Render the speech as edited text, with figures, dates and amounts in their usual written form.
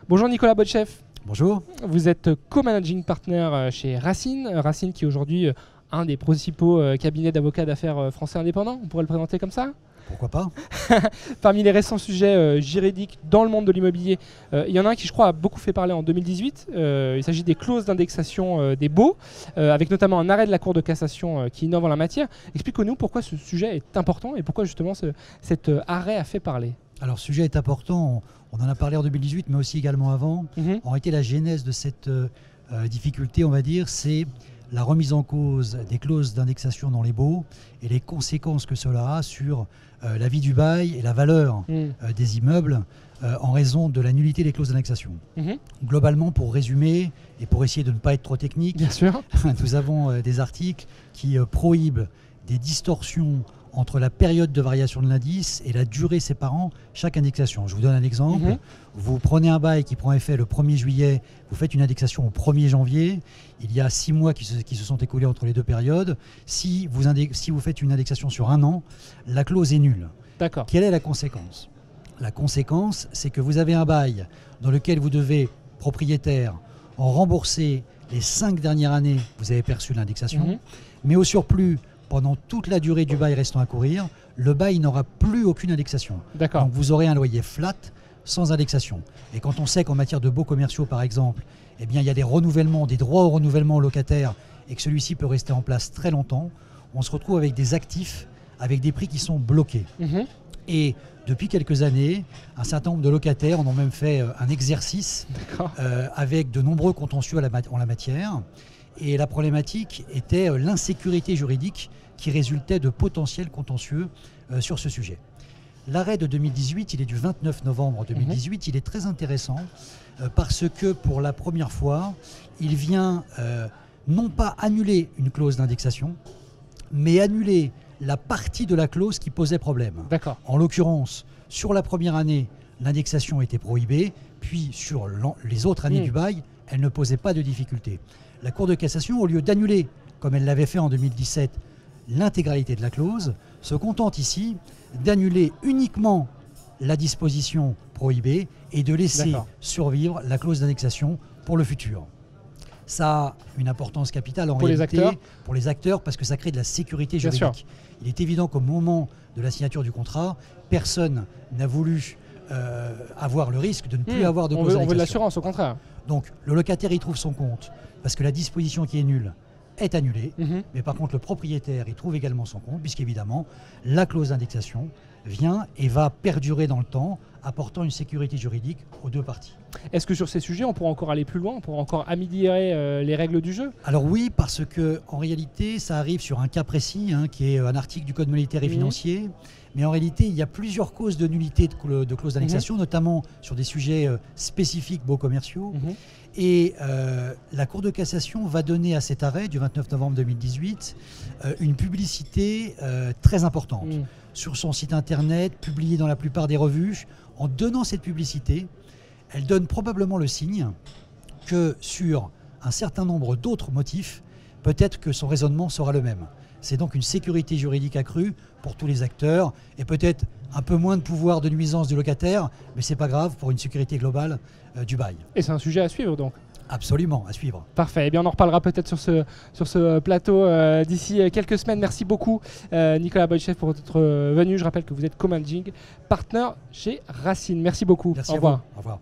Bonjour Nicolas Botcheff. Bonjour. Vous êtes co-managing partner chez Racine. Racine qui est aujourd'hui un des principaux cabinets d'avocats d'affaires français indépendants. On pourrait le présenter comme ça ? Pourquoi pas. Parmi les récents sujets juridiques dans le monde de l'immobilier, il y en a un qui, je crois, a beaucoup fait parler en 2018. Il s'agit des clauses d'indexation des baux, avec notamment un arrêt de la Cour de cassation qui innove en la matière. Expliquez-nous pourquoi ce sujet est important et pourquoi justement cet arrêt a fait parler. Alors, ce sujet est important. On en a parlé en 2018, mais aussi également avant. En réalité, la genèse de cette difficulté, on va dire, c'est la remise en cause des clauses d'indexation dans les baux et les conséquences que cela a sur la vie du bail et la valeur des immeubles en raison de la nullité des clauses d'indexation. Globalement, pour résumer et pour essayer de ne pas être trop technique, bien sûr, nous avons des articles qui prohibent des distorsions entre la période de variation de l'indice et la durée séparant chaque indexation. Je vous donne un exemple. Vous prenez un bail qui prend effet le 1er juillet, vous faites une indexation au 1er janvier, il y a 6 mois qui se sont écoulés entre les deux périodes. Si vous faites une indexation sur un an, la clause est nulle. D'accord. Quelle est la conséquence ? La conséquence, c'est que vous avez un bail dans lequel vous devez, propriétaire, en rembourser les 5 dernières années, vous avez perçu l'indexation, mais au surplus, pendant toute la durée du bail restant à courir, le bail n'aura plus aucune indexation. D'accord. Donc vous aurez un loyer flat sans indexation. Et quand on sait qu'en matière de baux commerciaux, par exemple, eh bien, il y a des renouvellements, des droits au renouvellement au locataire et que celui-ci peut rester en place très longtemps, on se retrouve avec des actifs avec des prix qui sont bloqués. Et depuis quelques années, un certain nombre de locataires en ont même fait un exercice avec de nombreux contentieux en la matière. Et la problématique était l'insécurité juridique qui résultait de potentiels contentieux sur ce sujet. L'arrêt de 2018, il est du 29 novembre 2018, il est très intéressant parce que pour la première fois, il vient non pas annuler une clause d'indexation, mais annuler la partie de la clause qui posait problème. D'accord. En l'occurrence, sur la première année, l'indexation était prohibée, puis sur les autres années du bail, elle ne posait pas de difficulté. La Cour de cassation, au lieu d'annuler, comme elle l'avait fait en 2017, l'intégralité de la clause, se contente ici d'annuler uniquement la disposition prohibée et de laisser survivre la clause d'indexation pour le futur. Ça a une importance capitale en réalité pour les acteurs parce que ça crée de la sécurité juridique. Il est évident qu'au moment de la signature du contrat, personne n'a voulu avoir le risque de ne plus avoir de clause d'indexation. On veut de l'assurance, au contraire. Donc le locataire y trouve son compte parce que la disposition qui est nulle est annulée, mais par contre le propriétaire y trouve également son compte puisqu'évidemment la clause d'indexation vient et va perdurer dans le temps, apportant une sécurité juridique aux deux parties. Est-ce que sur ces sujets, on pourra encore aller plus loin, on pourra encore améliorer les règles du jeu ? Alors oui, parce que en réalité, ça arrive sur un cas précis, qui est un article du Code monétaire et financier, mais en réalité, il y a plusieurs causes de nullité de clause d'indexation, notamment sur des sujets spécifiques baux commerciaux. Et la Cour de cassation va donner à cet arrêt du 29 novembre 2018 une publicité très importante sur son site internet, publiée dans la plupart des revues. En donnant cette publicité, elle donne probablement le signe que sur un certain nombre d'autres motifs, peut-être que son raisonnement sera le même. C'est donc une sécurité juridique accrue pour tous les acteurs et peut-être un peu moins de pouvoir de nuisance du locataire, mais c'est pas grave pour une sécurité globale du bail. Et c'est un sujet à suivre donc ? Absolument, à suivre. Parfait. Eh bien, on en reparlera peut-être sur ce plateau d'ici quelques semaines. Merci beaucoup, Nicolas Botcheff, pour votre venue. Je rappelle que vous êtes co-managing partner chez Racine. Merci beaucoup. Merci Au revoir. Au revoir.